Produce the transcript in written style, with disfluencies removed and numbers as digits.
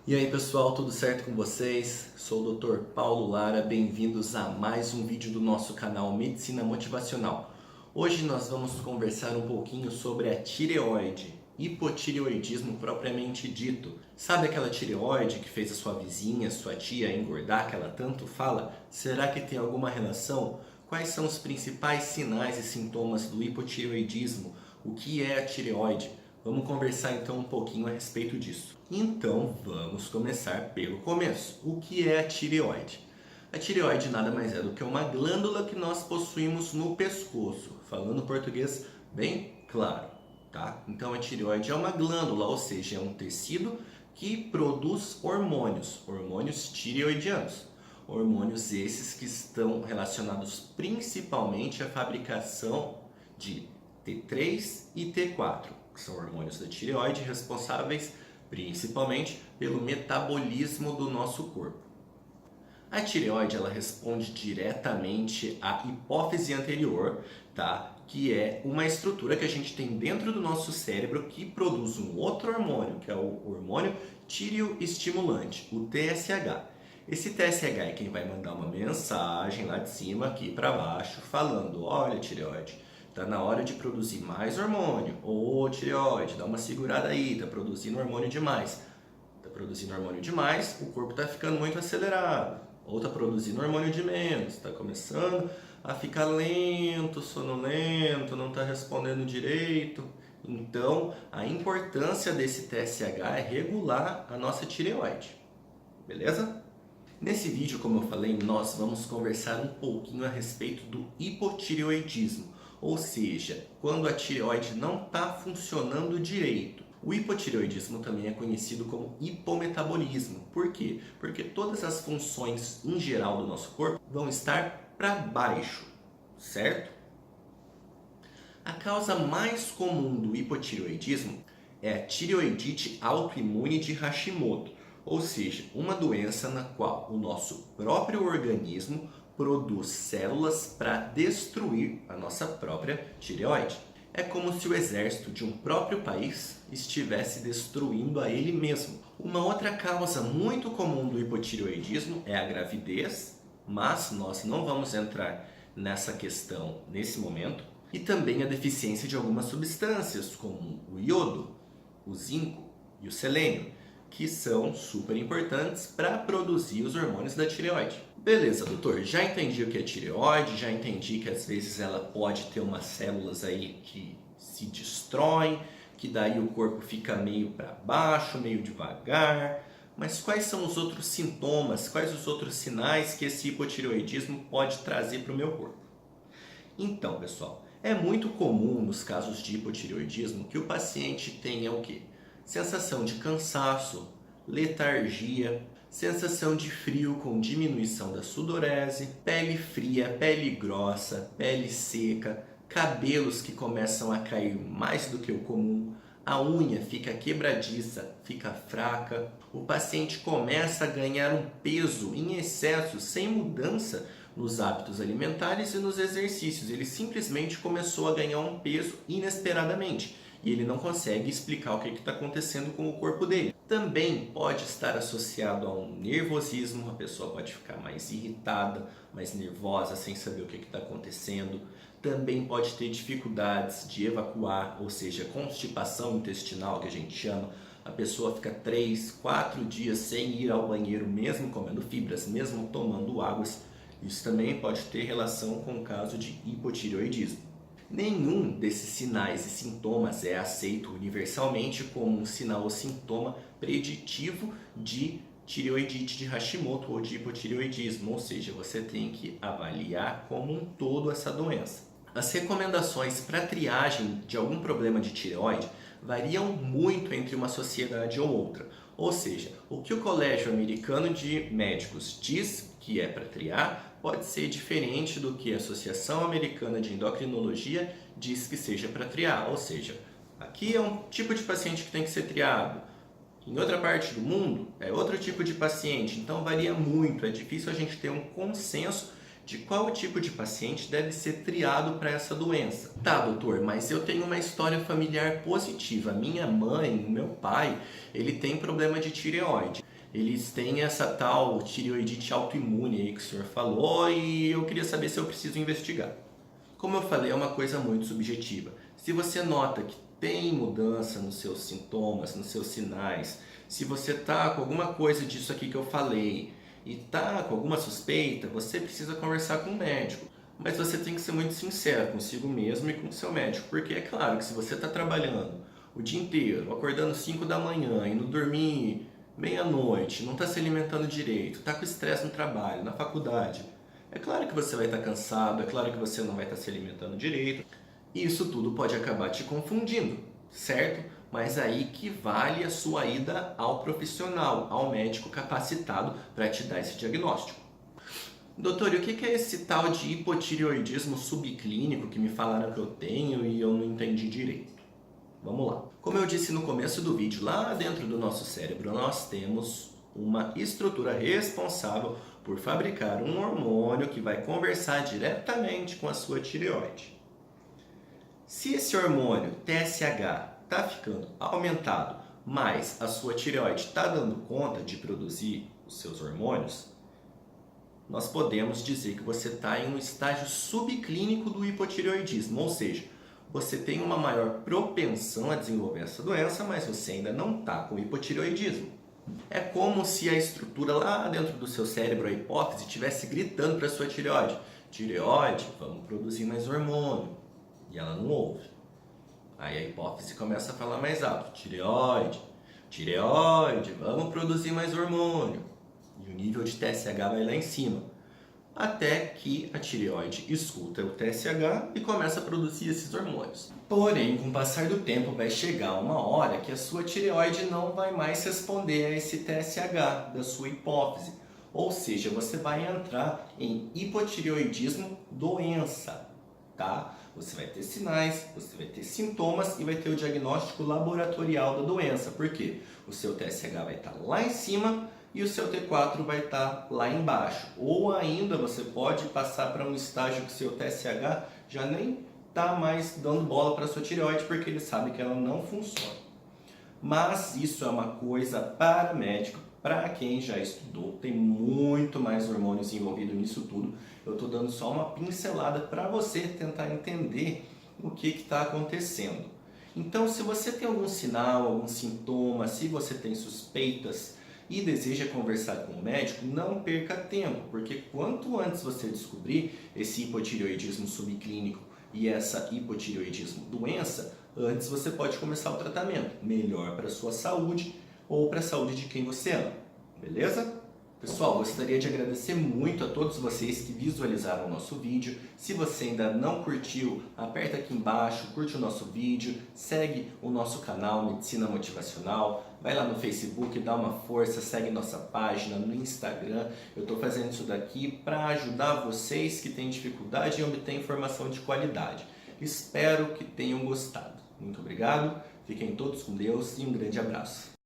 E aí pessoal, tudo certo com vocês? Sou o Dr. Paulo Lara, bem-vindos a mais um vídeo do nosso canal Medicina Motivacional. Hoje nós vamos conversar um pouquinho sobre a tireoide, hipotireoidismo propriamente dito. Sabe aquela tireoide que fez a sua vizinha, sua tia engordar, que ela tanto fala? Será que tem alguma relação? Quais são os principais sinais e sintomas do hipotireoidismo? O que é a tireoide? Vamos conversar então um pouquinho a respeito disso. Então vamos começar pelo começo. O que é a tireoide? A tireoide nada mais é do que uma glândula que nós possuímos no pescoço, falando português bem claro, tá? Então a tireoide é uma glândula, ou seja, é um tecido que produz hormônios, hormônios tireoidianos. Hormônios esses que estão relacionados principalmente à fabricação de T3 e T4. Que são hormônios da tireoide responsáveis principalmente pelo metabolismo do nosso corpo. A tireoide ela responde diretamente à hipófise anterior, tá? Que é uma estrutura que a gente tem dentro do nosso cérebro que produz um outro hormônio, que é o hormônio tireoestimulante, o TSH. Esse TSH é quem vai mandar uma mensagem lá de cima aqui para baixo falando: olha, tireoide, tá na hora de produzir mais hormônio. Ô, tireoide, dá uma segurada aí, tá produzindo hormônio demais. Tá produzindo hormônio demais, o corpo tá ficando muito acelerado. Ou tá produzindo hormônio de menos, tá começando a ficar lento, sonolento, não tá respondendo direito. Então, a importância desse TSH é regular a nossa tireoide. Beleza? Nesse vídeo, como eu falei, nós vamos conversar um pouquinho a respeito do hipotireoidismo. Ou seja, quando a tireoide não está funcionando direito. O hipotireoidismo também é conhecido como hipometabolismo. Por quê? Porque todas as funções em geral do nosso corpo vão estar para baixo, certo? A causa mais comum do hipotireoidismo é a tireoidite autoimune de Hashimoto, ou seja, uma doença na qual o nosso próprio organismo produz células para destruir a nossa própria tireoide. É como se o exército de um próprio país estivesse destruindo a ele mesmo. Uma outra causa muito comum do hipotireoidismo é a gravidez, mas nós não vamos entrar nessa questão nesse momento. E também a deficiência de algumas substâncias, como o iodo, o zinco e o selênio, que são super importantes para produzir os hormônios da tireoide. Beleza, doutor, já entendi o que é tireoide, já entendi que às vezes ela pode ter umas células aí que se destroem, que daí o corpo fica meio para baixo, meio devagar. Mas quais são os outros sintomas, quais os outros sinais que esse hipotireoidismo pode trazer para o meu corpo? Então, pessoal, é muito comum nos casos de hipotireoidismo que o paciente tenha o quê? Sensação de cansaço, letargia, sensação de frio com diminuição da sudorese, pele fria, pele grossa, pele seca, cabelos que começam a cair mais do que o comum, a unha fica quebradiça, fica fraca, o paciente começa a ganhar um peso em excesso sem mudança nos hábitos alimentares e nos exercícios. Ele simplesmente começou a ganhar um peso inesperadamente e ele não consegue explicar o que está acontecendo com o corpo dele. Também pode estar associado a um nervosismo, a pessoa pode ficar mais irritada, mais nervosa, sem saber o que está acontecendo. Também pode ter dificuldades de evacuar, ou seja, constipação intestinal, que a gente chama. A pessoa fica 3, 4 dias sem ir ao banheiro, mesmo comendo fibras, mesmo tomando águas. Isso também pode ter relação com o caso de hipotireoidismo. Nenhum desses sinais e sintomas é aceito universalmente como um sinal ou sintoma preditivo de tireoidite de Hashimoto ou de hipotireoidismo, ou seja, você tem que avaliar como um todo essa doença. As recomendações para triagem de algum problema de tireoide variam muito entre uma sociedade ou outra. Ou seja, o que o Colégio Americano de Médicos diz que é para triar pode ser diferente do que a Associação Americana de Endocrinologia diz que seja para triar. Ou seja, aqui é um tipo de paciente que tem que ser triado. Em outra parte do mundo é outro tipo de paciente, então varia muito, é difícil a gente ter um consenso de qual tipo de paciente deve ser triado para essa doença. Tá, doutor, mas eu tenho uma história familiar positiva. Minha mãe, meu pai, ele tem problema de tireoide. eles têm essa tal tireoidite autoimune aí que o senhor falou e eu queria saber se eu preciso investigar. Como eu falei, é uma coisa muito subjetiva. Se você nota que tem mudança nos seus sintomas, nos seus sinais, se você está com alguma coisa disso aqui que eu falei e está com alguma suspeita, você precisa conversar com o médico. Mas você tem que ser muito sincero consigo mesmo e com o seu médico, porque é claro que se você está trabalhando o dia inteiro, acordando 5 da manhã, indo dormir meia-noite, não está se alimentando direito, está com estresse no trabalho, na faculdade, é claro que você vai estar cansado, é claro que você não vai estar se alimentando direito. E isso tudo pode acabar te confundindo, certo? Mas aí que vale a sua ida ao profissional, ao médico capacitado para te dar esse diagnóstico. Doutor, e o que é esse tal de hipotireoidismo subclínico que me falaram que eu tenho e eu não entendi direito? Vamos lá. Como eu disse no começo do vídeo, lá dentro do nosso cérebro nós temos uma estrutura responsável por fabricar um hormônio que vai conversar diretamente com a sua tireoide. Se esse hormônio TSH está ficando aumentado, mas a sua tireoide está dando conta de produzir os seus hormônios, nós podemos dizer que você está em um estágio subclínico do hipotireoidismo, ou seja, você tem uma maior propensão a desenvolver essa doença, mas você ainda não está com hipotireoidismo. É como se a estrutura lá dentro do seu cérebro, a hipófise, estivesse gritando para a sua tireoide: tireoide, vamos produzir mais hormônio. E ela não ouve. Aí a hipófise começa a falar mais alto: tireoide, tireoide, vamos produzir mais hormônio. E o nível de TSH vai lá em cima, até que a tireoide escuta o TSH e começa a produzir esses hormônios. Porém, com o passar do tempo, vai chegar uma hora que a sua tireoide não vai mais responder a esse TSH da sua hipófise. Ou seja, você vai entrar em hipotireoidismo doença, tá? Você vai ter sinais, você vai ter sintomas e vai ter o diagnóstico laboratorial da doença. Por quê? O seu TSH vai estar lá em cima e o seu T4 vai estar lá embaixo. Ou ainda você pode passar para um estágio que o seu TSH já nem está mais dando bola para a sua tireoide porque ele sabe que ela não funciona. Mas isso é uma coisa para médico, para quem já estudou, tem muito mais hormônios envolvidos nisso tudo. Eu estou dando só uma pincelada para você tentar entender o que está acontecendo. Então, se você tem algum sinal, algum sintoma, se você tem suspeitas e deseja conversar com o médico, não perca tempo, porque quanto antes você descobrir esse hipotireoidismo subclínico e essa hipotireoidismo doença, antes você pode começar o tratamento, melhor para a sua saúde ou para a saúde de quem você ama, beleza? Pessoal, gostaria de agradecer muito a todos vocês que visualizaram o nosso vídeo. Se você ainda não curtiu, aperta aqui embaixo, curte o nosso vídeo, segue o nosso canal Medicina Motivacional, vai lá no Facebook, dá uma força, segue nossa página no Instagram. Eu estou fazendo isso daqui para ajudar vocês que têm dificuldade em obter informação de qualidade. Espero que tenham gostado. Muito obrigado, fiquem todos com Deus e um grande abraço.